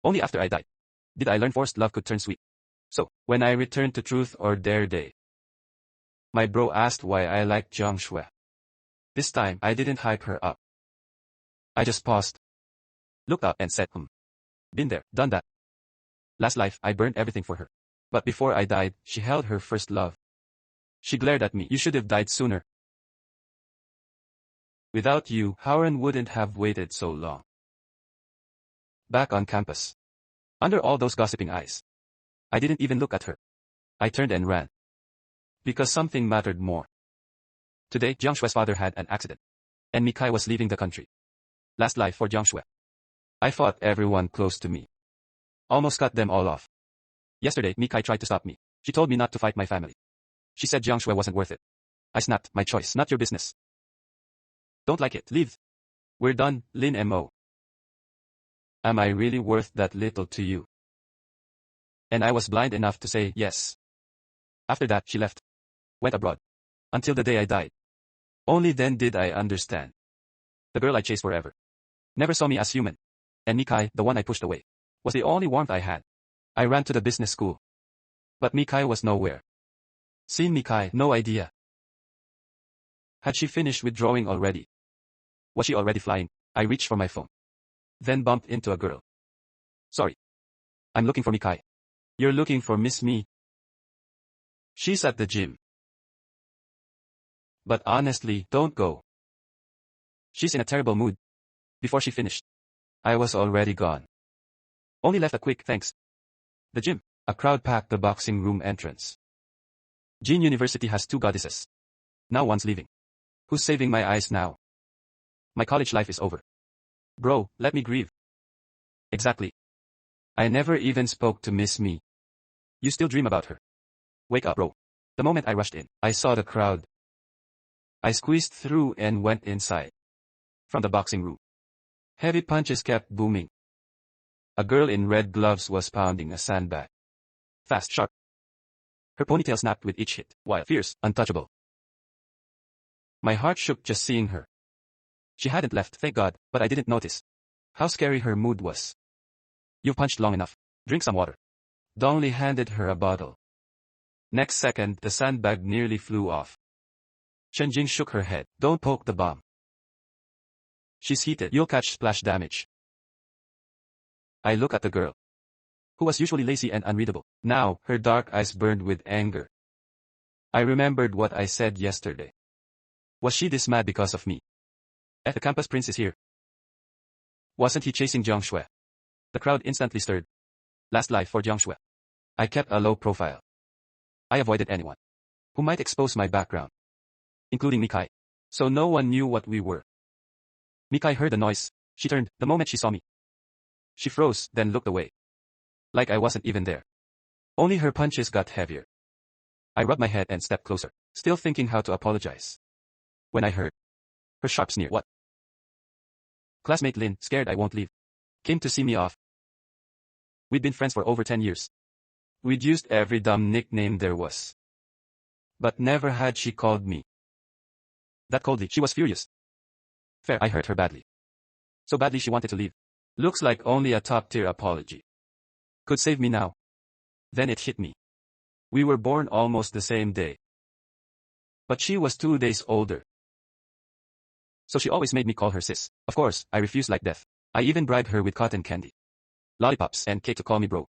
Only after I died did I learn forced love could turn sweet. So, when I returned to Truth or Dare Day, my bro asked why I liked Jiang Shui. This time, I didn't hype her up. I just paused, looked up and said, been there, done that. Last life, I burned everything for her. But before I died, she held her first love. She glared at me. You should have died sooner. Without you, Howren wouldn't have waited so long. Back on campus, under all those gossiping eyes, I didn't even look at her. I turned and ran. Because something mattered more. Today, Jiang Shui's father had an accident, and Mikai was leaving the country. Last life for Jiang Shui. I fought everyone close to me. Almost cut them all off. Yesterday, Mikai tried to stop me. She told me not to fight my family. She said Jiang Shui wasn't worth it. I snapped, my choice, not your business. Don't like it, leave. We're done, Lin Mo. Am I really worth that little to you? And I was blind enough to say yes. After that, she left. Went abroad. Until the day I died. Only then did I understand. The girl I chased forever never saw me as human. And Mikai, the one I pushed away, was the only warmth I had. I ran to the business school. But Mikai was nowhere. Seen Mikai, no idea. Had she finished withdrawing already? Was she already flying? I reached for my phone. Then bumped into a girl. Sorry. I'm looking for Mikai. You're looking for Miss Me. She's at the gym. But honestly, don't go. She's in a terrible mood. Before she finished, I was already gone. Only left a quick thanks. The gym. A crowd packed the boxing room entrance. Jin University has 2 goddesses. Now one's leaving. Who's saving my eyes now? My college life is over. Bro, let me grieve. Exactly. I never even spoke to Miss Me. You still dream about her. Wake up, bro. The moment I rushed in, I saw the crowd. I squeezed through and went inside. From the boxing room, heavy punches kept booming. A girl in red gloves was pounding a sandbag. Fast, sharp. Her ponytail snapped with each hit, wild, fierce, untouchable. My heart shook just seeing her. She hadn't left, thank God, but I didn't notice how scary her mood was. You've punched long enough. Drink some water. Dongli handed her a bottle. Next second, the sandbag nearly flew off. Shenjing shook her head. Don't poke the bomb. She's heated. You'll catch splash damage. I look at the girl, who was usually lazy and unreadable. Now, her dark eyes burned with anger. I remembered what I said yesterday. Was she this mad because of me? The campus prince is here. Wasn't he chasing Jiang Shui? The crowd instantly stirred. Last life for Jiang Shui. I kept a low profile. I avoided anyone who might expose my background, including Mikai. So no one knew what we were. Mikai heard the noise. She turned the moment she saw me. She froze, then looked away. Like I wasn't even there. Only her punches got heavier. I rubbed my head and stepped closer, still thinking how to apologize. When I heard her sharp sneer, what? Classmate Lin, scared I won't leave, came to see me off. We'd been friends for over 10 years. We'd used every dumb nickname there was. But never had she called me that coldly. She was furious. Fair, I hurt her badly. So badly she wanted to leave. Looks like only a top-tier apology could save me now. Then it hit me. We were born almost the same day. But she was 2 days older. So she always made me call her sis. Of course, I refused like death. I even bribed her with cotton candy, lollipops, and cake to call me bro.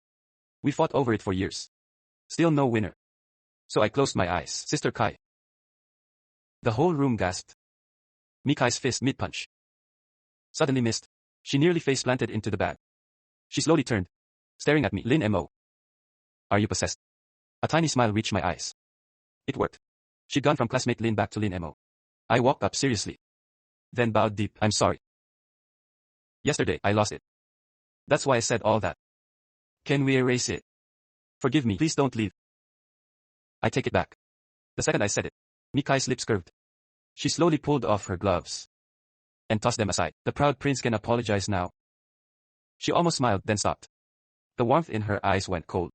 We fought over it for years. Still no winner. So I closed my eyes. Sister Kai. The whole room gasped. Mikai's fist mid-punch suddenly missed. She nearly face-planted into the bag. She slowly turned, staring at me. Lin Mo. Are you possessed? A tiny smile reached my eyes. It worked. She'd gone from classmate Lin back to Lin Mo. I walked up seriously. Then bowed deep. I'm sorry. Yesterday, I lost it. That's why I said all that. Can we erase it? Forgive me. Please don't leave. I take it back. The second I said it, Mikai's lips curved. She slowly pulled off her gloves and tossed them aside. The proud prince can apologize now. She almost smiled, then stopped. The warmth in her eyes went cold.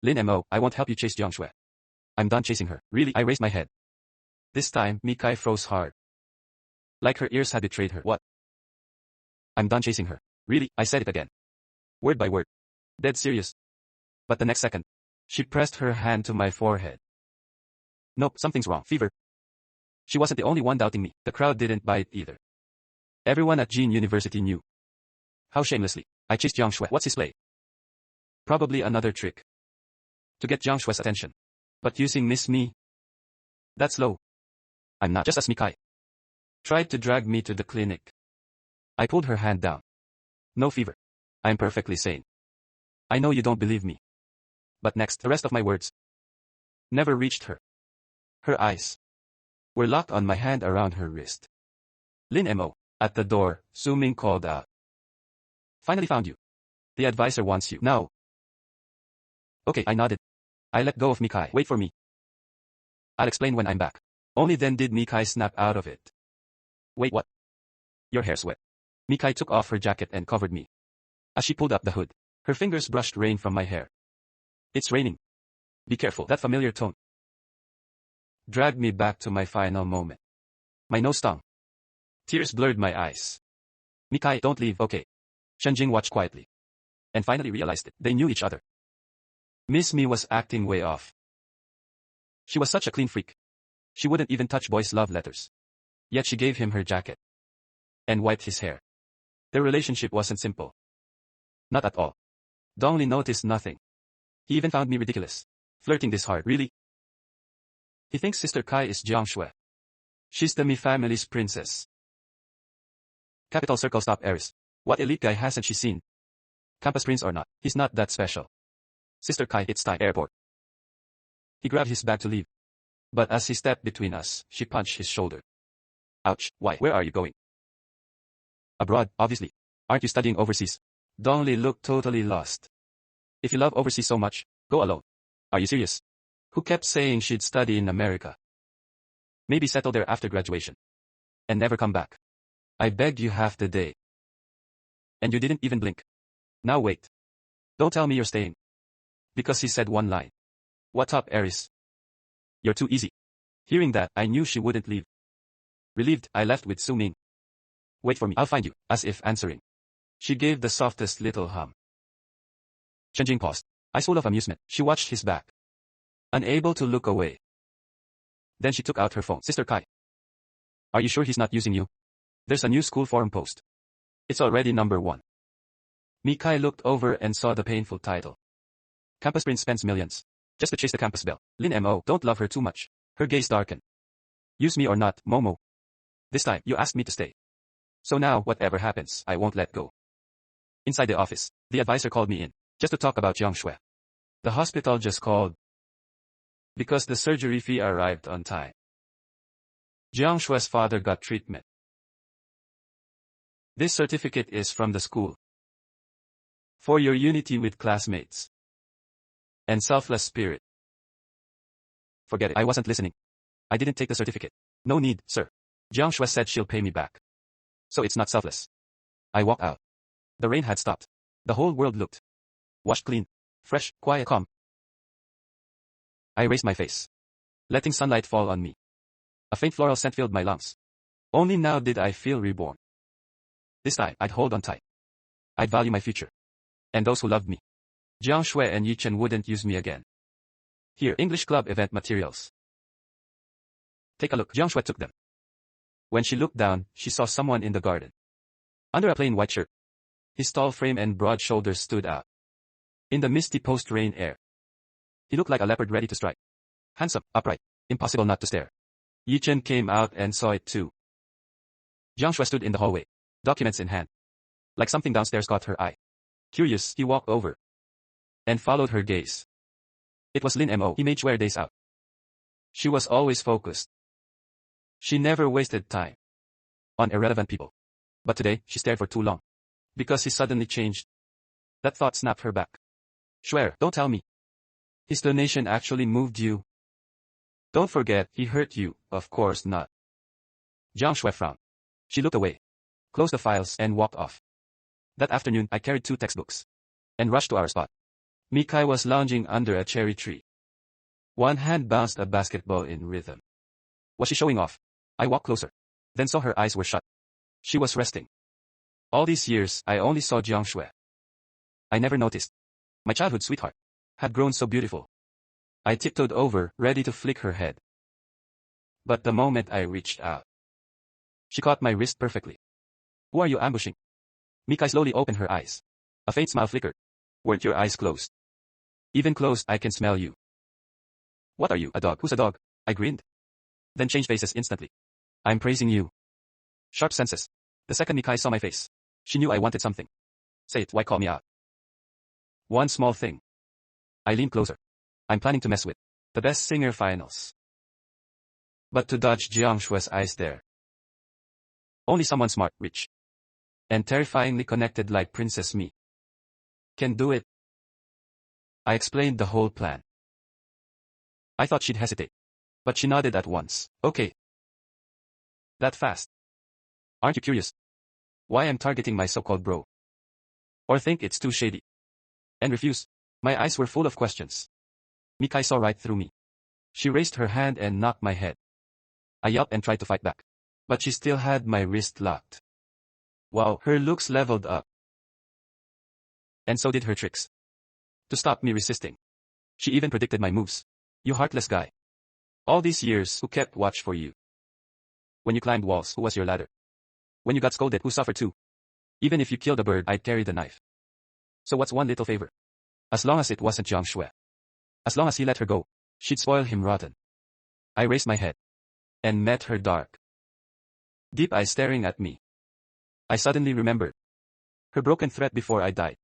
Lin Mo, I won't help you chase Jiang Shui. I'm done chasing her. Really? I raised my head. This time, Mikai froze hard. Like her ears had betrayed her. What? I'm done chasing her. Really? I said it again. Word by word. Dead serious. But the next second, she pressed her hand to my forehead. Nope, something's wrong. Fever. She wasn't the only one doubting me. The crowd didn't buy it either. Everyone at Jean University knew how shamelessly I chased Jiang Shui. What's his play? Probably another trick to get Jiang Shui's attention. But using Miss Me, that's low. I'm not just as Mikai tried to drag me to the clinic. I pulled her hand down. No fever. I'm perfectly sane. I know you don't believe me. But next, the rest of my words never reached her. Her eyes were locked on my hand around her wrist. Lin M.O. At the door, Su Ming called out. Finally found you. The advisor wants you. Now. Okay, I nodded. I let go of Mikai. Wait for me. I'll explain when I'm back. Only then did Mikai snap out of it. Wait, what? Your hair's wet. Mikai took off her jacket and covered me. As she pulled up the hood, her fingers brushed rain from my hair. It's raining. Be careful. That familiar tone dragged me back to my final moment. My nose stung. Tears blurred my eyes. Mikai, don't leave, okay. Shenjing watched quietly. And finally realized it. They knew each other. Miss Me was acting way off. She was such a clean freak. She wouldn't even touch boys' love letters. Yet she gave him her jacket. And wiped his hair. Their relationship wasn't simple. Not at all. Dongli noticed nothing. He even found me ridiculous. Flirting this hard, really? He thinks Sister Kai is Jiang Shui. She's the Mi family's princess. Capital Circle top heiress. What elite guy hasn't she seen? Campus prince or not, he's not that special. Sister Kai, it's time. Airport. He grabbed his bag to leave. But as he stepped between us, she punched his shoulder. Ouch, why? Where are you going? Abroad, obviously. Aren't you studying overseas? Dongli looked totally lost. If you love overseas so much, go alone. Are you serious? Who kept saying she'd study in America? Maybe settle there after graduation. And never come back. I begged you half the day. And you didn't even blink. Now wait. Don't tell me you're staying. Because he said one line. What up, Eris? You're too easy. Hearing that, I knew she wouldn't leave. Relieved, I left with Su Ming. Wait for me, I'll find you, as if answering. She gave the softest little hum. Shenjing paused. Eyes full of amusement, she watched his back. Unable to look away. Then she took out her phone. Sister Kai. Are you sure he's not using you? There's a new school forum post. It's already #1. Mikai looked over and saw the painful title. Campus Prince spends millions. Just to chase the campus belle. Lin M.O. Don't love her too much. Her gaze darkened. Use me or not, Momo. This time, you asked me to stay. So now, whatever happens, I won't let go. Inside the office, the advisor called me in, just to talk about Jiang Shui. The hospital just called. Because the surgery fee arrived on time. Jiang Shui's father got treatment. This certificate is from the school. For your unity with classmates. And selfless spirit. Forget it, I wasn't listening. I didn't take the certificate. No need, sir. Jiang Shui said she'll pay me back. So it's not selfless. I walked out. The rain had stopped. The whole world looked washed clean, fresh, quiet, calm. I raised my face, letting sunlight fall on me. A faint floral scent filled my lungs. Only now did I feel reborn. This time, I'd hold on tight. I'd value my future. And those who loved me. Jiang Shui and Yi Chen wouldn't use me again. Here, English Club event materials. Take a look. Jiang Shui took them. When she looked down, she saw someone in the garden. Under a plain white shirt. His tall frame and broad shoulders stood out. In the misty post-rain air. He looked like a leopard ready to strike. Handsome, upright, impossible not to stare. Yi Chen came out and saw it too. Jiang Shui stood in the hallway, documents in hand. Like something downstairs caught her eye. Curious, he walked over. And followed her gaze. It was Lin M.O. He made sure days out. She was always focused. She never wasted time on irrelevant people. But today, she stared for too long. Because he suddenly changed. That thought snapped her back. Swear, don't tell me. His donation actually moved you. Don't forget, he hurt you, of course not. Jiang Shui frowned. She looked away, closed the files and walked off. That afternoon, I carried 2 textbooks. And rushed to our spot. Mikai was lounging under a cherry tree. One hand bounced a basketball in rhythm. Was she showing off? I walked closer. Then saw her eyes were shut. She was resting. All these years, I only saw Jiang Shui. I never noticed. My childhood sweetheart had grown so beautiful. I tiptoed over, ready to flick her head. But the moment I reached out, she caught my wrist perfectly. Who are you ambushing? Mikai slowly opened her eyes. A faint smile flickered. Weren't your eyes closed? Even closed, I can smell you. What are you, a dog? Who's a dog? I grinned. Then changed faces instantly. I'm praising you. Sharp senses. The second Mikai saw my face, she knew I wanted something. Say it, why call me out? One small thing. I leaned closer. I'm planning to mess with the best singer finals. But to dodge Jiangshue's eyes there. Only someone smart, rich, and terrifyingly connected like Princess Me can do it. I explained the whole plan. I thought she'd hesitate, but she nodded at once. Okay. That fast. Aren't you curious why I'm targeting my so-called bro? Or think it's too shady? And refuse? My eyes were full of questions. Mikai saw right through me. She raised her hand and knocked my head. I yelped and tried to fight back, but she still had my wrist locked. Wow, her looks leveled up. And so did her tricks. To stop me resisting. She even predicted my moves. You heartless guy. All these years, who kept watch for you? When you climbed walls, who was your ladder? When you got scolded, who suffered too? Even if you killed a bird, I'd carry the knife. So what's one little favor? As long as it wasn't Jiang Shui. As long as he let her go, she'd spoil him rotten. I raised my head and met her dark, deep eyes staring at me. I suddenly remembered her broken threat before I died.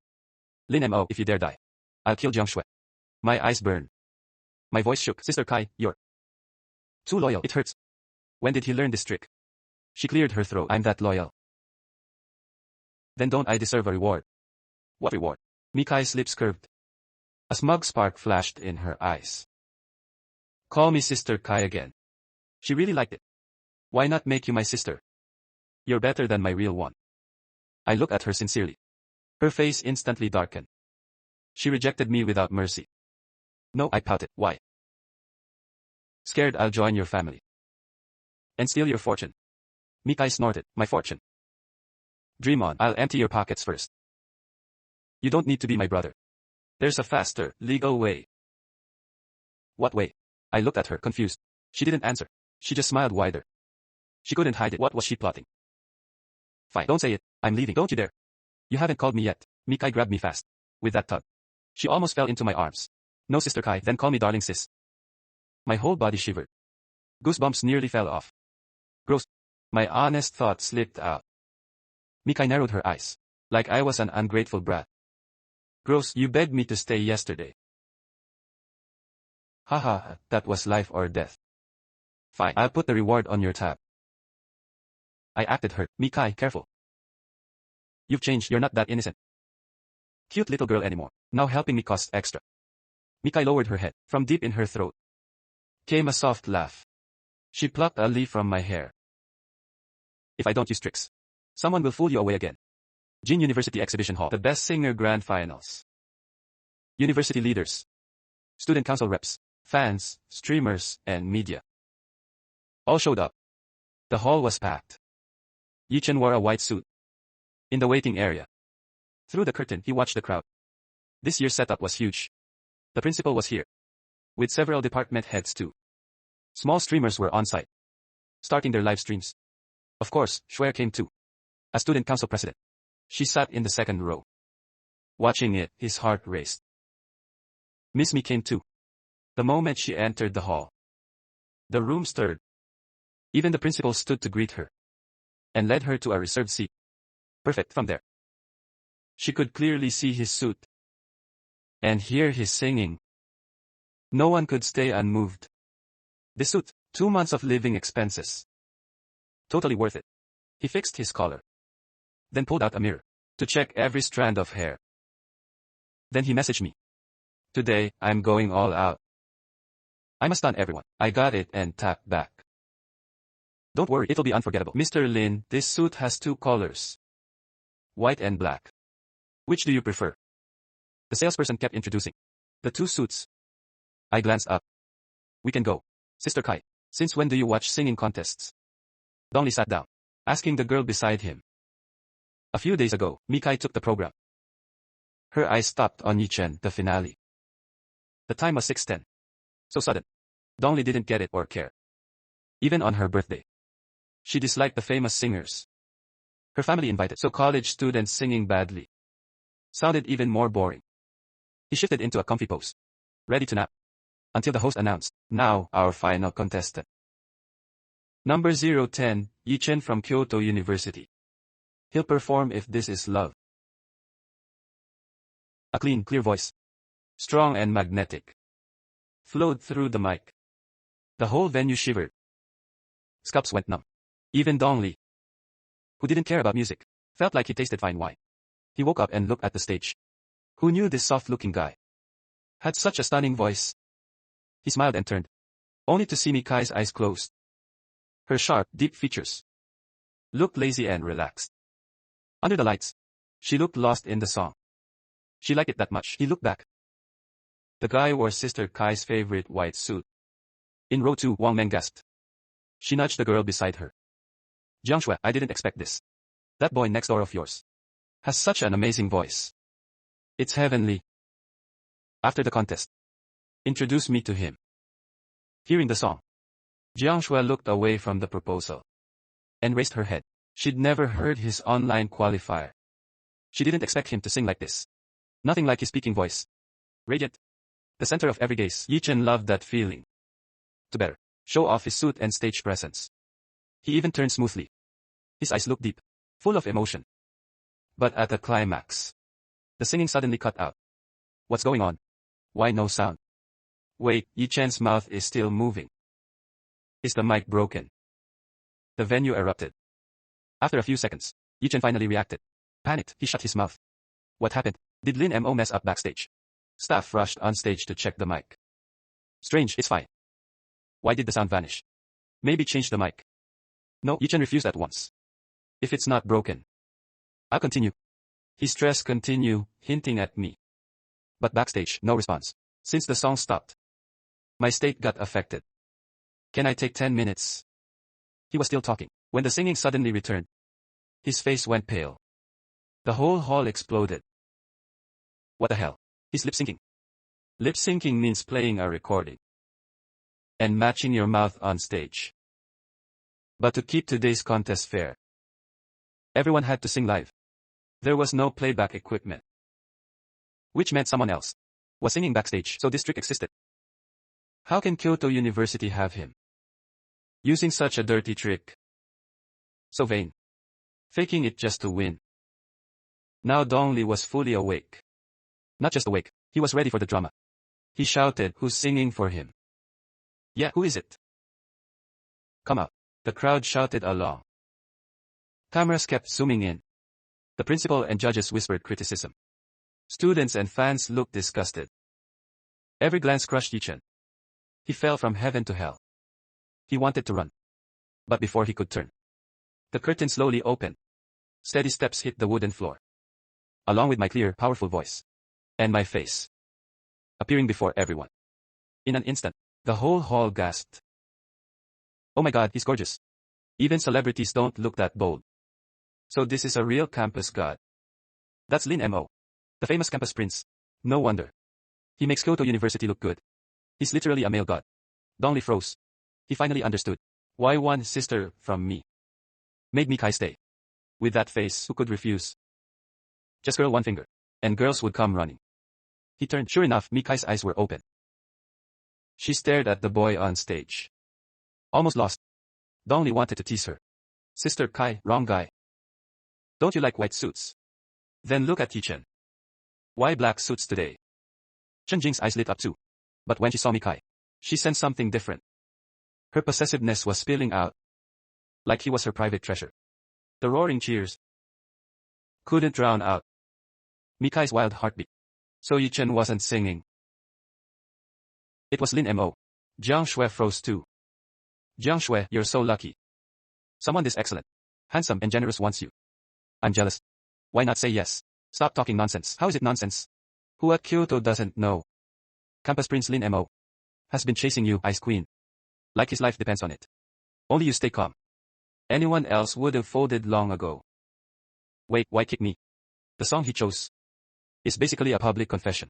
Lin Mo, if you dare die, I'll kill Jiang Shui. My eyes burned. My voice shook. Sister Kai, you're too loyal. It hurts. When did he learn this trick? She cleared her throat. I'm that loyal. Then don't I deserve a reward? What reward? Mikai's lips curved. A smug spark flashed in her eyes. Call me Sister Kai again. She really liked it. Why not make you my sister? You're better than my real one. I looked at her sincerely. Her face instantly darkened. She rejected me without mercy. No, I pouted. Why? Scared I'll join your family and steal your fortune. Mikai snorted. My fortune? Dream on. I'll empty your pockets first. You don't need to be my brother. There's a faster, legal way. What way? I looked at her, confused. She didn't answer. She just smiled wider. She couldn't hide it. What was she plotting? Fine, don't say it. I'm leaving. Don't you dare. You haven't called me yet. Mikai grabbed me fast. With that tug, she almost fell into my arms. No, Sister Kai, then call me darling sis. My whole body shivered. Goosebumps nearly fell off. Gross. My honest thought slipped out. Mikai narrowed her eyes, like I was an ungrateful brat. Gross, you begged me to stay yesterday. Haha, that was life or death. Fine, I'll put the reward on your tab. I acted hurt. Mikai, careful. You've changed, you're not that innocent. Cute little girl anymore. Now helping me costs extra. Mikai lowered her head. From deep in her throat came a soft laugh. She plucked a leaf from my hair. If I don't use tricks, someone will fool you away again. Jin University Exhibition Hall. The Best Singer Grand Finals. University leaders, student council reps, fans, streamers, and media all showed up. The hall was packed. Yichen wore a white suit. In the waiting area, through the curtain, he watched the crowd. This year's setup was huge. The principal was here, with several department heads too. Small streamers were on site, starting their live streams. Of course, Shuer came too. As student council president, she sat in the second row. Watching it, his heart raced. Miss Mi came too. The moment she entered the hall, the room stirred. Even the principal stood to greet her and led her to a reserved seat. Perfect. From there, she could clearly see his suit and hear his singing. No one could stay unmoved. The suit, 2 months of living expenses. Totally worth it. He fixed his collar, then pulled out a mirror to check every strand of hair. Then he messaged me. Today, I'm going all out. I must stun everyone. I got it and tapped back. Don't worry, it'll be unforgettable. Mr. Lin, this suit has 2 colors. White and black. Which do you prefer? The salesperson kept introducing the 2 suits. I glanced up. We can go. Sister Kai, since when do you watch singing contests? Dongli sat down, asking the girl beside him. A few days ago, Mikai took the program. Her eyes stopped on Yichen, the finale. The time was 6:10. So sudden. Dongli didn't get it or care. Even on her birthday. She disliked the famous singers. Her family invited, so college students singing badly sounded even more boring. He shifted into a comfy pose, ready to nap, until the host announced, "Now, our final contestant. Number 010, Yichen from Kyoto University. He'll perform If This Is Love." A clean, clear voice, strong and magnetic, flowed through the mic. The whole venue shivered. Scalps went numb. Even Dongli, who didn't care about music, felt like he tasted fine wine. He woke up and looked at the stage. Who knew this soft-looking guy had such a stunning voice? He smiled and turned, only to see Mikai's eyes closed. Her sharp, deep features looked lazy and relaxed. Under the lights, she looked lost in the song. She liked it that much. He looked back. The guy wore Sister Kai's favorite white suit. In row 2, Wang Meng gasped. She nudged the girl beside her. "Jiangshui, I didn't expect this. That boy next door of yours has such an amazing voice. It's heavenly. After the contest, introduce me to him." Hearing the song, Jiangshui looked away from the proposal and raised her head. She'd never heard his online qualifier. She didn't expect him to sing like this. Nothing like his speaking voice. Radiant. The center of every gaze. Yichen loved that feeling. To better show off his suit and stage presence, he even turned smoothly. His eyes looked deep, full of emotion. But at the climax, the singing suddenly cut out. What's going on? Why no sound? Wait, Yichen's mouth is still moving. Is the mic broken? The venue erupted. After a few seconds, Yichen finally reacted. Panicked, he shut his mouth. What happened? Did Lin Mo mess up backstage? Staff rushed on stage to check the mic. Strange, it's fine. Why did the sound vanish? Maybe change the mic. No, Yichen refused at once. If it's not broken, I'll continue. He stressed continue, hinting at me. But backstage, no response. Since the song stopped, my state got affected. Can I take 10 minutes? He was still talking when the singing suddenly returned. His face went pale. The whole hall exploded. What the hell? He's lip-syncing. Lip-syncing means playing a recording and matching your mouth on stage. But to keep today's contest fair, everyone had to sing live. There was no playback equipment, which meant someone else was singing backstage, so this trick existed. How can Kyoto University have him using such a dirty trick? So vain. Faking it just to win. Now Dongli was fully awake. Not just awake, he was ready for the drama. He shouted, "Who's singing for him?" "Yeah, who is it?" "Come out." The crowd shouted along. Cameras kept zooming in. The principal and judges whispered criticism. Students and fans looked disgusted. Every glance crushed Yichen. He fell from heaven to hell. He wanted to run. But before he could turn, the curtain slowly opened. Steady steps hit the wooden floor, along with my clear, powerful voice. And my face, appearing before everyone. In an instant, the whole hall gasped. Oh my god, he's gorgeous. Even celebrities don't look that bold. So this is a real campus god. That's Lin Mo, the famous campus prince. No wonder. He makes Kyoto University look good. He's literally a male god. Dongli froze. He finally understood why one sister from me made Mikai stay. With that face, who could refuse? Just curl one finger, and girls would come running. He turned. Sure enough, Mikai's eyes were open. She stared at the boy on stage. Almost lost. Dongli wanted to tease her. Sister Kai, wrong guy. Don't you like white suits? Then look at Yichen. Why black suits today? Chen Jing's eyes lit up too. But when she saw Mikai, she sensed something different. Her possessiveness was spilling out. Like he was her private treasure. The roaring cheers couldn't drown out Mikai's wild heartbeat. So Yichen wasn't singing. It was Lin Mo. Jiang Shui froze too. Jiang Shui, you're so lucky. Someone this excellent, handsome and generous wants you. I'm jealous. Why not say yes? Stop talking nonsense. How is it nonsense? Who at Kyoto doesn't know? Campus Prince Lin Mo has been chasing you, Ice Queen. Like his life depends on it. Only you stay calm. Anyone else would have folded long ago. Wait, why kick me? The song he chose is basically a public confession.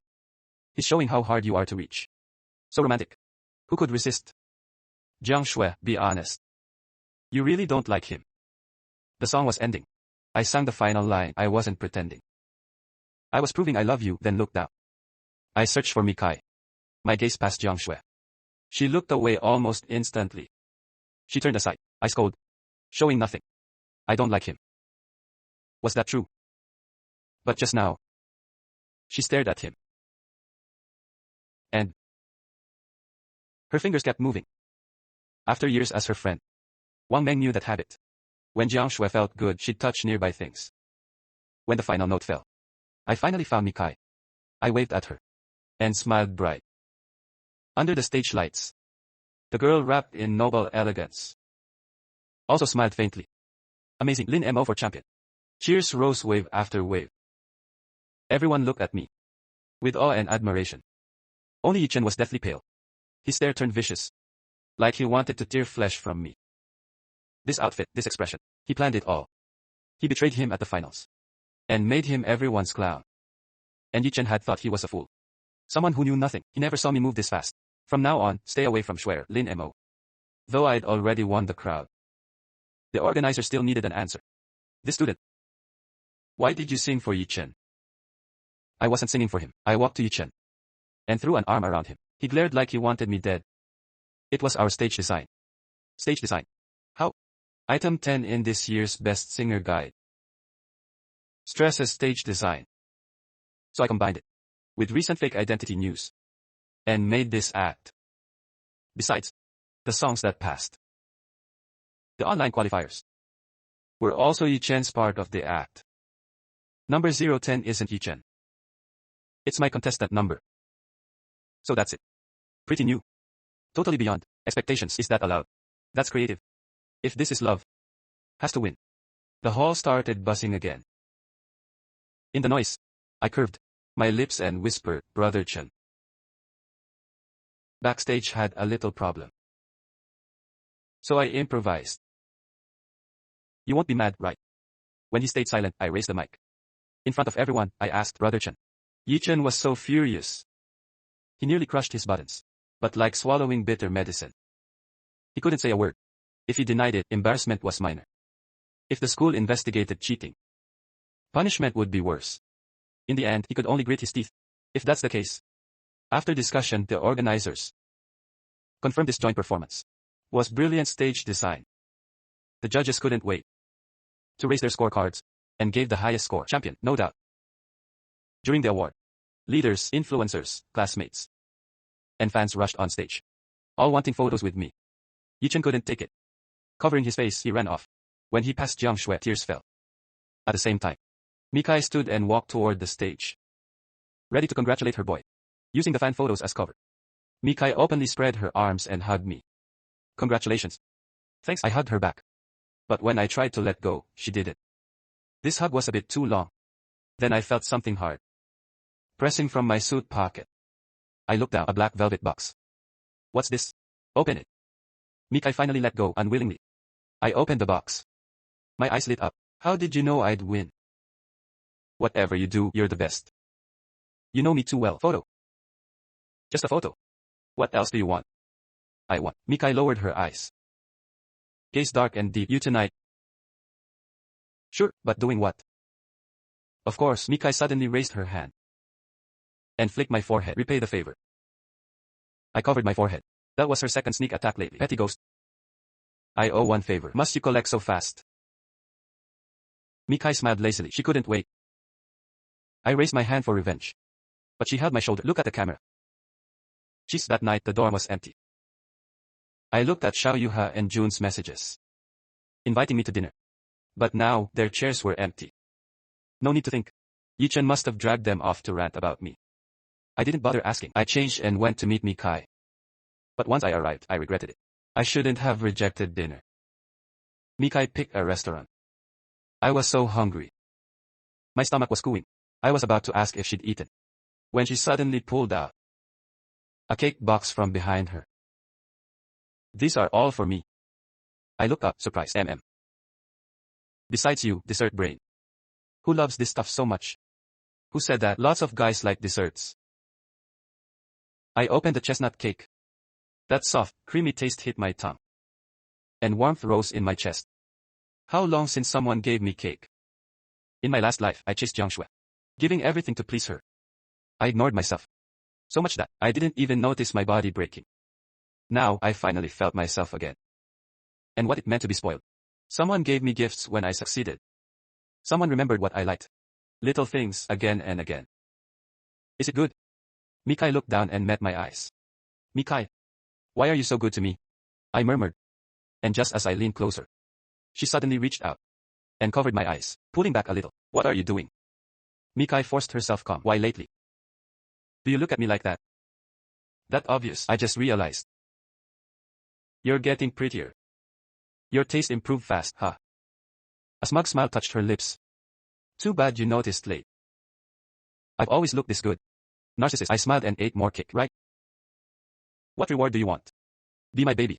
He's showing how hard you are to reach. So romantic. Who could resist? Jiang Shui, be honest. You really don't like him. The song was ending. I sang the final line. I wasn't pretending. I was proving I love you, then looked down. I searched for Mikai. My gaze passed Jiang Shui. She looked away almost instantly. She turned aside. I scolded, showing nothing. I don't like him. Was that true? But just now, she stared at him. And her fingers kept moving. After years as her friend, Wang Meng knew that habit. When Jiang Shui felt good, she'd touch nearby things. When the final note fell, I finally found Mikai. I waved at her and smiled bright. Under the stage lights, the girl wrapped in noble elegance also smiled faintly. Amazing, Lin Mo for champion. Cheers rose wave after wave. Everyone looked at me with awe and admiration. Only Yi Chen was deathly pale. His stare turned vicious, like he wanted to tear flesh from me. This outfit, this expression, he planned it all. He betrayed him at the finals and made him everyone's clown. And Yi Chen had thought he was a fool. Someone who knew nothing. He never saw me move this fast. From now on, stay away from Shuer, Lin Mo. Though I'd already won the crowd, the organizer still needed an answer. This student. Why did you sing for Yi Chen? I wasn't singing for him. I walked to Yi Chen and threw an arm around him. He glared like he wanted me dead. It was our stage design. Stage design. How? Item 10 in this year's Best Singer Guide. Stresses stage design. So I combined it with recent fake identity news and made this act. Besides, the songs that passed, the online qualifiers, were also Yi Chen's part of the act. Number 010 isn't Yi Chen. It's my contestant number. So that's it. Pretty new. Totally beyond expectations. Is that allowed? That's creative. If this is love, has to win. The hall started buzzing again. In the noise, I curved my lips and whispered, Brother Chen. Backstage had a little problem. So I improvised. You won't be mad, right? When he stayed silent, I raised the mic. In front of everyone, I asked Brother Chen. Yi Chen was so furious. He nearly crushed his buttons, but like swallowing bitter medicine. He couldn't say a word. If he denied it, embarrassment was minor. If the school investigated cheating, punishment would be worse. In the end, he could only grit his teeth. If that's the case. After discussion, the organizers confirmed this joint performance was brilliant stage design. The judges couldn't wait to raise their scorecards and gave the highest score. Champion, no doubt. During the award, leaders, influencers, classmates, and fans rushed on stage, all wanting photos with me. Yi Chen couldn't take it. Covering his face, he ran off. When he passed Jiang Shui, tears fell. At the same time, Mikai stood and walked toward the stage, ready to congratulate her boy, using the fan photos as cover. Mikai openly spread her arms and hugged me. Congratulations. Thanks. I hugged her back. But when I tried to let go, she didn't. This hug was a bit too long. Then I felt something hard pressing from my suit pocket. I looked down, a black velvet box. What's this? Open it. Mikai finally let go unwillingly. I opened the box. My eyes lit up. How did you know I'd win? Whatever you do, you're the best. You know me too well. Photo. Just a photo. What else do you want? I want. Mikai lowered her eyes. Gaze dark and deep. You tonight? Sure, but doing what? Of course. Mikai suddenly raised her hand and flicked my forehead. Repay the favor. I covered my forehead. That was her second sneak attack lately. Petty ghost. I owe one favor. Must you collect so fast? Mikai smiled lazily. She couldn't wait. I raised my hand for revenge. But she held my shoulder. Look at the camera. Jeez, that night the dorm was empty. I looked at Xiao Yuha and Jun's messages, inviting me to dinner. But now, their chairs were empty. No need to think. Yi Chen must have dragged them off to rant about me. I didn't bother asking. I changed and went to meet Mikai. But once I arrived, I regretted it. I shouldn't have rejected dinner. Mikai picked a restaurant. I was so hungry. My stomach was cooing. I was about to ask if she'd eaten, when she suddenly pulled out a cake box from behind her. These are all for me. I looked up, surprised. Besides you, dessert brain. Who loves this stuff so much? Who said that? Lots of guys like desserts. I opened the chestnut cake. That soft, creamy taste hit my tongue. And warmth rose in my chest. How long since someone gave me cake? In my last life, I chased Jiang Shui, giving everything to please her. I ignored myself. So much that I didn't even notice my body breaking. Now I finally felt myself again. And what it meant to be spoiled. Someone gave me gifts when I succeeded. Someone remembered what I liked. Little things again and again. Is it good? Mikai looked down and met my eyes. Mikai, why are you so good to me? I murmured. And just as I leaned closer, she suddenly reached out and covered my eyes, pulling back a little. What are you doing? Mikai forced herself calm. Why lately? Do you look at me like that? That obvious, I just realized. You're getting prettier. Your taste improved fast, huh? A smug smile touched her lips. Too bad you noticed late. I've always looked this good. Narcissist. I smiled and ate more cake, right? What reward do you want? Be my baby.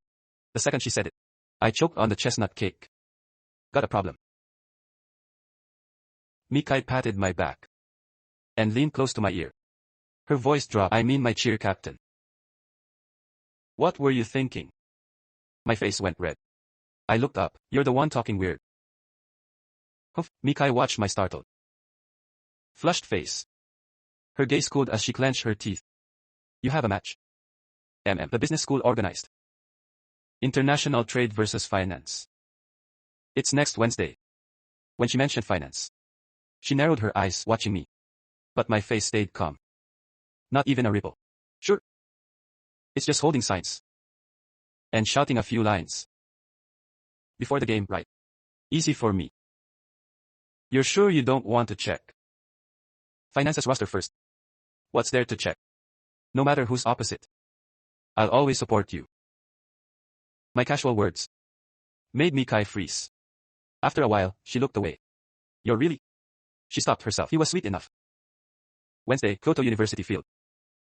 The second she said it, I choked on the chestnut cake. Got a problem? Mikai patted my back and leaned close to my ear. Her voice dropped. I mean my cheer captain. What were you thinking? My face went red. I looked up. You're the one talking weird. Humph. Mikai watched my startled, flushed face. Her gaze cooled as she clenched her teeth. You have a match. The business school organized. International trade versus finance. It's next Wednesday. When she mentioned finance, she narrowed her eyes, watching me. But my face stayed calm. Not even a ripple. Sure. It's just holding signs. And shouting a few lines. Before the game, right? Easy for me. You're sure you don't want to check? Finance's roster first. What's there to check? No matter who's opposite. I'll always support you. My casual words made Mikai freeze. After a while, she looked away. You're really? She stopped herself. He was sweet enough. Wednesday, Kyoto University Field.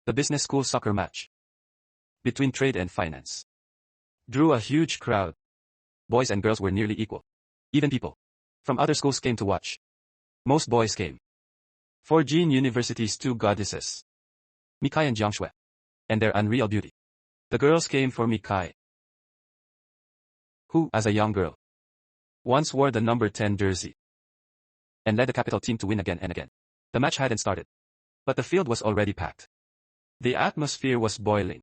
The business school soccer match between trade and finance drew a huge crowd. Boys and girls were nearly equal. Even people from other schools came to watch. Most boys came for Jin University's two goddesses, Mikai and Jiang Shui, and their unreal beauty. The girls came for Mikai, who, as a young girl, once wore the number 10 jersey and led the capital team to win again and again. The match hadn't started, but the field was already packed. The atmosphere was boiling.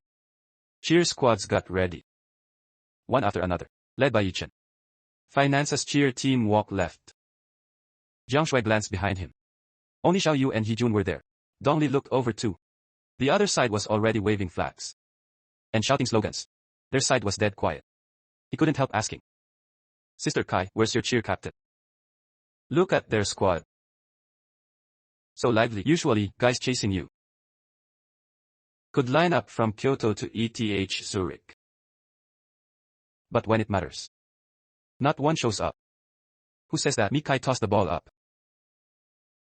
Cheer squads got ready, one after another, led by Yichen. Finance's cheer team walked left. Jiang Shui glanced behind him. Only Xiao Yu and Hijun were there. Dongli looked over too. The other side was already waving flags and shouting slogans. Their side was dead quiet. He couldn't help asking, Sister Kai, where's your cheer captain? Look at their squad. So lively. Usually, guys chasing you could line up from Kyoto to ETH Zurich. But when it matters, not one shows up. Who says that? Mikai tossed the ball up.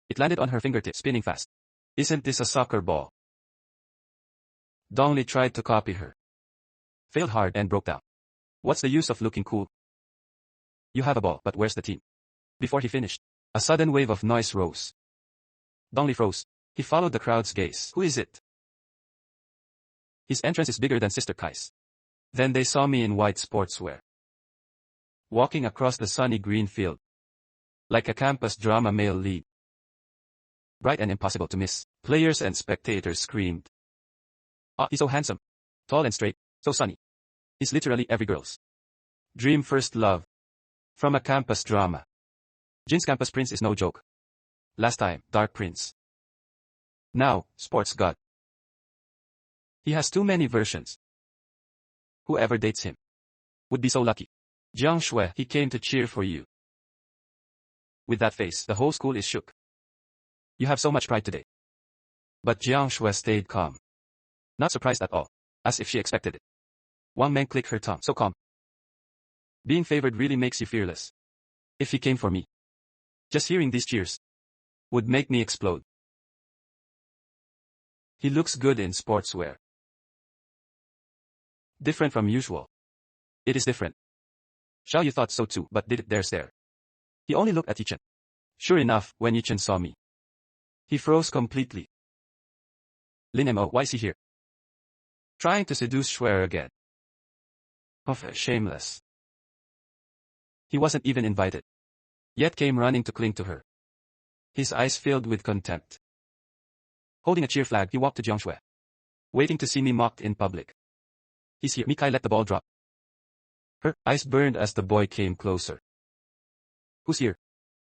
It landed on her fingertip, spinning fast. Isn't this a soccer ball? Dongli tried to copy her. Failed hard and broke down. What's the use of looking cool? You have a ball, but where's the team? Before he finished, a sudden wave of noise rose. Dongli froze. He followed the crowd's gaze. Who is it? His entrance is bigger than Sister Kai's. Then they saw me in white sportswear, walking across the sunny green field, like a campus drama male lead. Bright and impossible to miss. Players and spectators screamed. Ah, he's so handsome, tall and straight, so sunny. He's literally every girl's dream first love. From a campus drama. Jin's campus prince is no joke. Last time, Dark Prince. Now, Sports God. He has too many versions. Whoever dates him would be so lucky. Jiang Shui, he came to cheer for you. With that face, the whole school is shook. You have so much pride today. But Jiang Shui stayed calm. Not surprised at all, as if she expected it. Wang Meng clicked her tongue, so calm. Being favored really makes you fearless. If he came for me, just hearing these cheers would make me explode. He looks good in sportswear. Different from usual. It is different. Xiao Yu thought so too, but did it dare stare. He only looked at Yichen. Sure enough, when Yichen saw me, He froze completely. Lin Mo, why is he here? Trying to seduce Shuer again. Of shameless. He wasn't even invited. Yet came running to cling to her. His eyes filled with contempt. Holding a cheer flag, he walked to Jiangshui. Waiting to see me mocked in public. He's here. Mikai let the ball drop. Her eyes burned as the boy came closer. Who's here?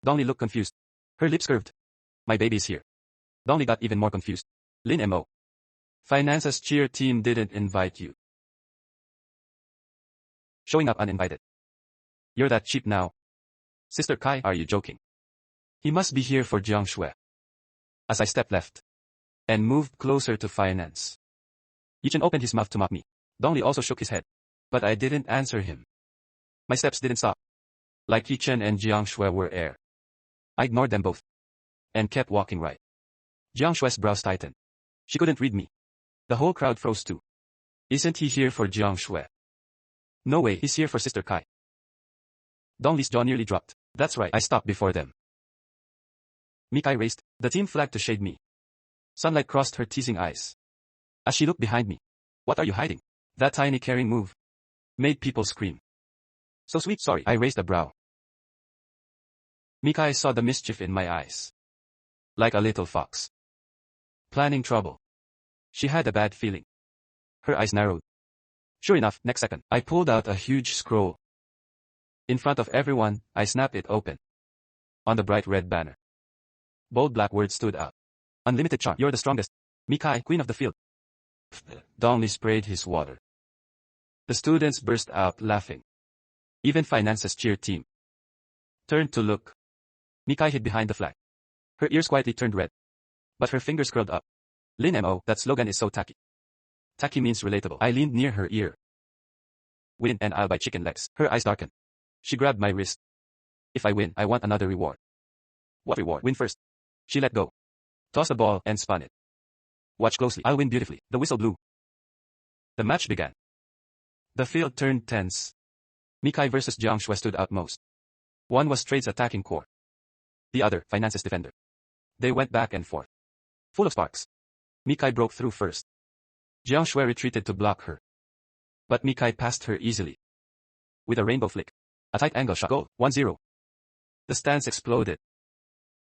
Dongli looked confused. Her lips curved. My baby's here. Dongli got even more confused. Lin Mo. Finance's cheer team didn't invite you. Showing up uninvited. You're that cheap now. Sister Kai, are you joking? He must be here for Jiangshui. As I stepped left. And moved closer to finance. Yichen opened his mouth to mock me. Dongli also shook his head. But I didn't answer him. My steps didn't stop. Like Yichen and Jiangshui were air. I ignored them both. And kept walking right. Jiangshui's brows tightened. She couldn't read me. The whole crowd froze too. Isn't he here for Jiangshui? No way, he's here for Sister Kai. Dongli's jaw nearly dropped. That's right, I stopped before them. Mikai raised the team flag to shade me. Sunlight crossed her teasing eyes. As she looked behind me. What are you hiding? That tiny caring move made people scream. So sweet, sorry, I raised a brow. Mikai saw the mischief in my eyes. Like a little fox. Planning trouble. She had a bad feeling. Her eyes narrowed. Sure enough, next second, I pulled out a huge scroll. In front of everyone, I snapped it open. On the bright red banner. Bold black words stood out. Unlimited charm, you're the strongest. Mikai, queen of the field. Dongli sprayed his water. The students burst out laughing. Even Finance's cheer team turned to look. Mikai hid behind the flag. Her ears quietly turned red. But her fingers curled up. Lin Mo, that slogan is so tacky. Tacky means relatable. I leaned near her ear. Win and I'll buy chicken legs. Her eyes darkened. She grabbed my wrist. If I win, I want another reward. What reward? Win first. She let go. Tossed the ball and spun it. Watch closely. I'll win beautifully. The whistle blew. The match began. The field turned tense. Mikai versus Jiangshui stood out most. One was Trade's attacking core. The other, Finance's defender. They went back and forth. Full of sparks. Mikai broke through first. Jiangshui retreated to block her. But Mikai passed her easily. With a rainbow flick. A tight angle shot. Goal. 1-0. The stands exploded.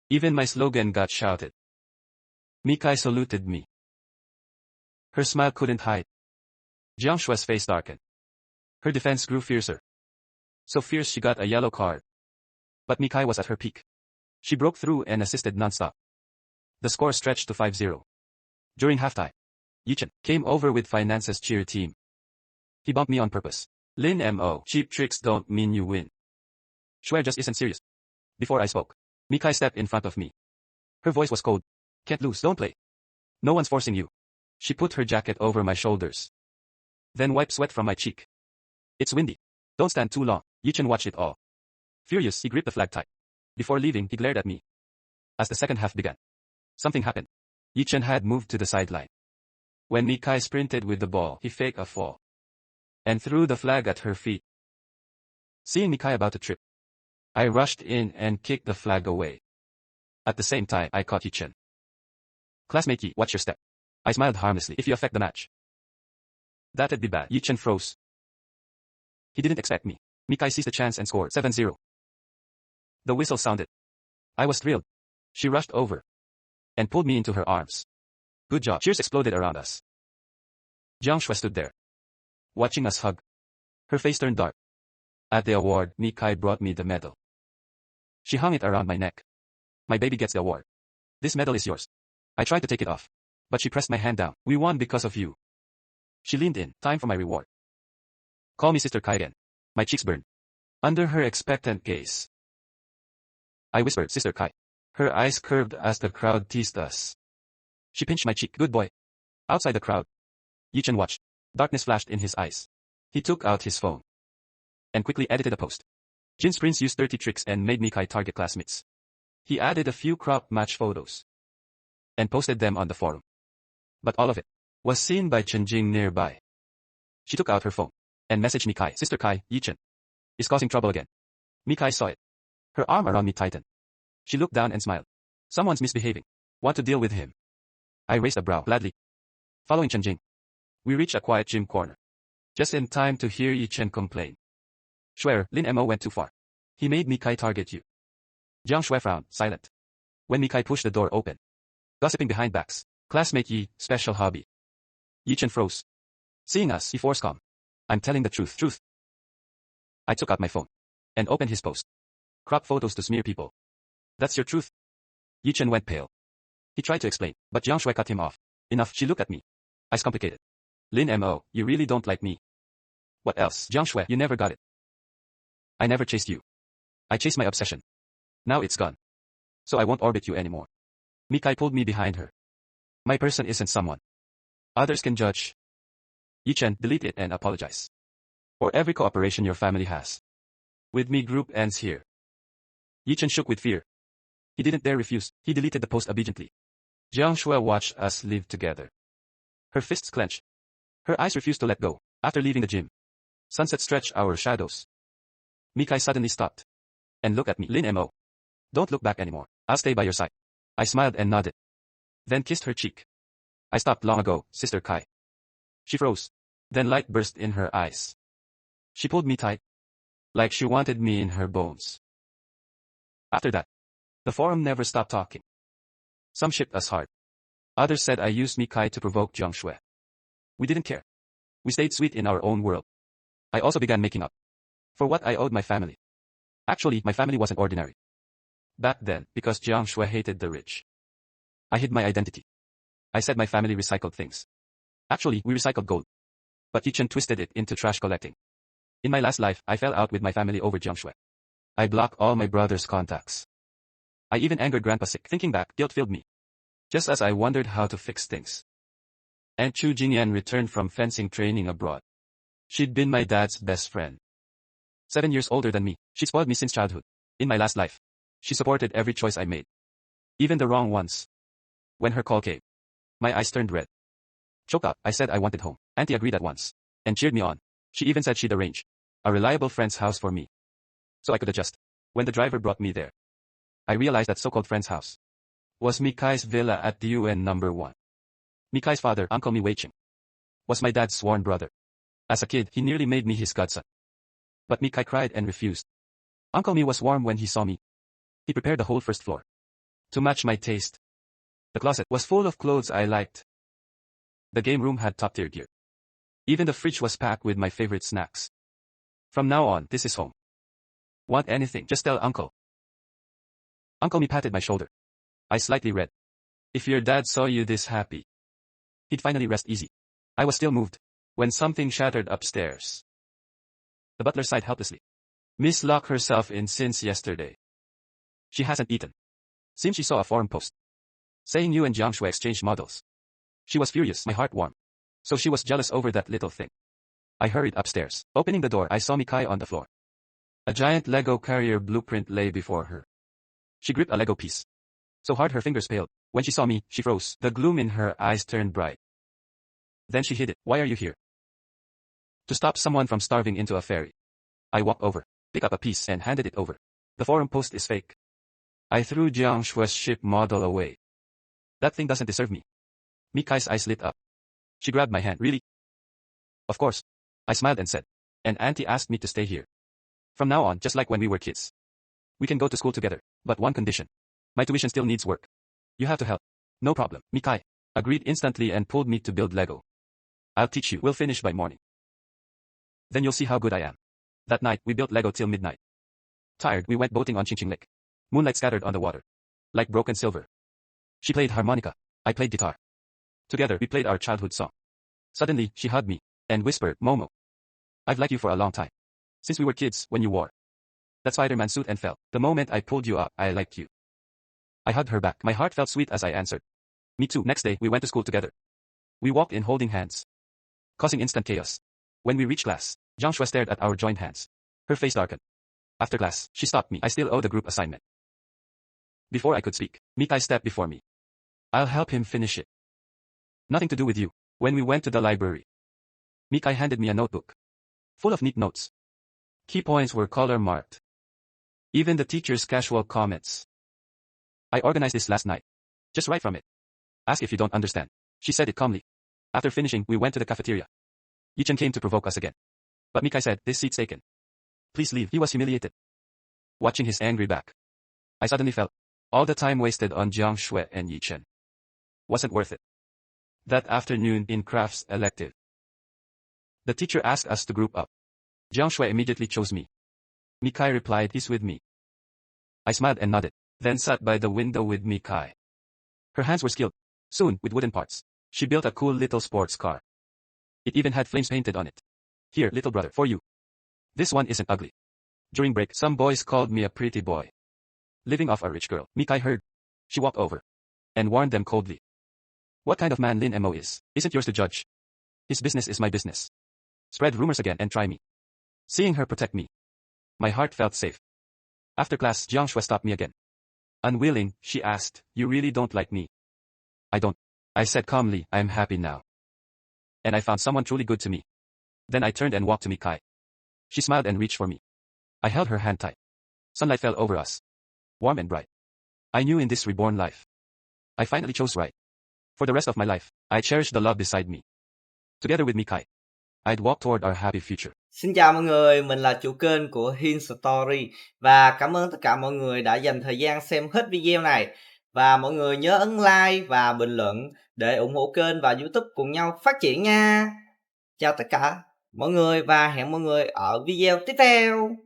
Even my slogan got shouted. Mikai saluted me. Her smile couldn't hide. Jiangshui's face darkened. Her defense grew fiercer. So fierce she got a yellow card. But Mikai was at her peak. She broke through and assisted non-stop. The score stretched to 5-0. During halftime, Yichen came over with Finance's cheer team. He bumped me on purpose. Lin Mo, cheap tricks don't mean you win. Shuer just isn't serious. Before I spoke, Mikai stepped in front of me. Her voice was cold. Can't lose, don't play. No one's forcing you. She put her jacket over my shoulders. Then wiped sweat from my cheek. It's windy. Don't stand too long. Yichen watched it all. Furious, he gripped the flag tight. Before leaving, he glared at me. As the second half began, something happened. Yichen had moved to the sideline. When Mikai sprinted with the ball, he faked a fall. And threw the flag at her feet. Seeing Mikai about to trip, I rushed in and kicked the flag away. At the same time, I caught Yichen. Classmate Yi, watch your step. I smiled harmlessly. If you affect the match, that'd be bad. Yichen froze. He didn't expect me. Mikai seized the chance and scored 7-0. The whistle sounded. I was thrilled. She rushed over and pulled me into her arms. Good job. Cheers exploded around us. Jiangshui stood there, watching us hug. Her face turned dark. At the award, Mikai brought me the medal. She hung it around my neck. My baby gets the award. This medal is yours. I tried to take it off, but she pressed my hand down. We won because of you. She leaned in. Time for my reward. Call me Sister Kai again. My cheeks burned. Under her expectant gaze, I whispered, Sister Kai. Her eyes curved as the crowd teased us. She pinched my cheek. Good boy. Outside the crowd, Yichen watched. Darkness flashed in his eyes. He took out his phone and quickly edited a post. Jin's prince used 30 tricks and made Mikai target classmates. He added a few crop match photos and posted them on the forum. But all of it was seen by Chenjing nearby. She took out her phone and messaged Mikai. Sister Kai, Yichen is causing trouble again. Mikai saw it. Her arm around me tightened. She looked down and smiled. Someone's misbehaving. Want to deal with him? I raised a brow. Gladly. Following Chen Jing, we reached a quiet gym corner. Just in time to hear Yi Chen complain. Swear, Lin Mo went too far. He made Mikai target you. Jiang Shui frowned, silent. When Mikai pushed the door open. Gossiping behind backs. Classmate Yi, special hobby. Yi Chen froze. Seeing us, he forced calm. I'm telling the truth. I took out my phone. And opened his post. Crop photos to smear people. That's your truth? Yi Chen went pale. He tried to explain, but Jiang Shui cut him off. Enough, she looked at me. Eyes complicated. Lin Mo, you really don't like me. What else? Jiang Shui, you never got it. I never chased you. I chased my obsession. Now it's gone. So I won't orbit you anymore. Mikai pulled me behind her. My person isn't someone. Others can judge. Yi Chen, delete it and apologize. For every cooperation your family has. With me group ends here. Yi Chen shook with fear. He didn't dare refuse, he deleted the post obediently. Jiang Shui watched us live together. Her fists clenched. Her eyes refused to let go. After leaving the gym, sunset stretched our shadows. Mikai suddenly stopped. And looked at me. Lin Mo. Don't look back anymore. I'll stay by your side. I smiled and nodded. Then kissed her cheek. I stopped long ago, Sister Kai. She froze. Then light burst in her eyes. She pulled me tight. Like she wanted me in her bones. After that, the forum never stopped talking. Some shipped us hard. Others said I used Mikai to provoke Jiang Shui. We didn't care. We stayed sweet in our own world. I also began making up. For what I owed my family. Actually, my family wasn't ordinary. Back then, because Jiang Shui hated the rich. I hid my identity. I said my family recycled things. Actually, we recycled gold. But Yi Chen twisted it into trash collecting. In my last life, I fell out with my family over Jiang Shui. I blocked all my brother's contacts. I even angered Grandpa Sick. Thinking back, guilt filled me. Just as I wondered how to fix things. And Chu Jingyan returned from fencing training abroad. She'd been my dad's best friend. 7 years older than me, she'd spoiled me since childhood. In my last life, she supported every choice I made. Even the wrong ones. When her call came, my eyes turned red. Choke up, I said I wanted home. Auntie agreed at once. And cheered me on. She even said she'd arrange a reliable friend's house for me. So I could adjust. When the driver brought me there, I realized that so-called friend's house was Mikai's villa at UN number 1. Mikai's father, Uncle Mi Weiqing, was my dad's sworn brother. As a kid, he nearly made me his godson. But Mikai cried and refused. Uncle Mi was warm when he saw me. He prepared the whole first floor. To match my taste. The closet was full of clothes I liked. The game room had top-tier gear. Even the fridge was packed with my favorite snacks. From now on, this is home. Want anything, just tell Uncle. Uncle Mi patted my shoulder. I slightly read. If your dad saw you this happy, he'd finally rest easy. I was still moved. When something shattered upstairs. The butler sighed helplessly. Miss locked herself in since yesterday. She hasn't eaten. Seems she saw a forum post. Saying you and Jiang Shui exchanged models. She was furious, my heart warm. So she was jealous over that little thing. I hurried upstairs. Opening the door, I saw Mikai on the floor. A giant Lego carrier blueprint lay before her. She gripped a Lego piece. So hard her fingers paled. When she saw me, she froze. The gloom in her eyes turned bright. Then she hid it. Why are you here? To stop someone from starving into a ferry. I walked over, picked up a piece and handed it over. The forum post is fake. I threw Jiang Shui's ship model away. That thing doesn't deserve me. Mikai's eyes lit up. She grabbed my hand. Really? Of course. I smiled and said. And Auntie asked me to stay here. From now on, just like when we were kids. We can go to school together, but one condition. My tuition still needs work. You have to help. No problem, Mikai agreed instantly and pulled me to build Lego. I'll teach you. We'll finish by morning. Then you'll see how good I am. That night, we built Lego till midnight. Tired, we went boating on Qingqing Lake. Moonlight scattered on the water. Like broken silver. She played harmonica. I played guitar. Together, we played our childhood song. Suddenly, she hugged me and whispered, Momo. I've liked you for a long time. Since we were kids, when you wore that Spider-Man suit and fell. The moment I pulled you up, I liked you. I hugged her back. My heart felt sweet as I answered. Me too. Next day, we went to school together. We walked in holding hands, causing instant chaos. When we reached class, Jiang Shui stared at our joined hands. Her face darkened. After class, she stopped me. I still owe the group assignment. Before I could speak, Mikai stepped before me. I'll help him finish it. Nothing to do with you. When we went to the library, Mikai handed me a notebook. Full of neat notes. Key points were color-marked. Even the teacher's casual comments. I organized this last night. Just write from it. Ask if you don't understand. She said it calmly. After finishing, we went to the cafeteria. Yichen came to provoke us again. But Mikai said, this seat's taken. Please leave. He was humiliated. Watching his angry back, I suddenly felt all the time wasted on Jiang Shui and Yichen wasn't worth it. That afternoon in crafts elective, the teacher asked us to group up. Jiang Shui immediately chose me. Mikai replied, he's with me. I smiled and nodded, then sat by the window with Mikai. Her hands were skilled. Soon, with wooden parts, she built a cool little sports car. It even had flames painted on it. Here, little brother, for you. This one isn't ugly. During break, some boys called me a pretty boy. Living off a rich girl. Mikai heard. She walked over and warned them coldly. What kind of man Lin Mo is, isn't yours to judge. His business is my business. Spread rumors again and try me. Seeing her protect me, my heart felt safe. After class, Jiang Shui stopped me again. Unwilling, she asked, you really don't like me? I don't. I said calmly, I am happy now. And I found someone truly good to me. Then I turned and walked to Mikai. She smiled and reached for me. I held her hand tight. Sunlight fell over us, warm and bright. I knew in this reborn life, I finally chose right. For the rest of my life, I cherish the love beside me. Together with Mikai, I'd walk toward our happy future. Xin chào mọi người, mình là chủ kênh của Hin Story và cảm ơn tất cả mọi người đã dành thời gian xem hết video này. Và mọi người nhớ ấn like và bình luận để ủng hộ kênh và YouTube cùng nhau phát triển nha. Chào tất cả mọi người và hẹn mọi người ở video tiếp theo.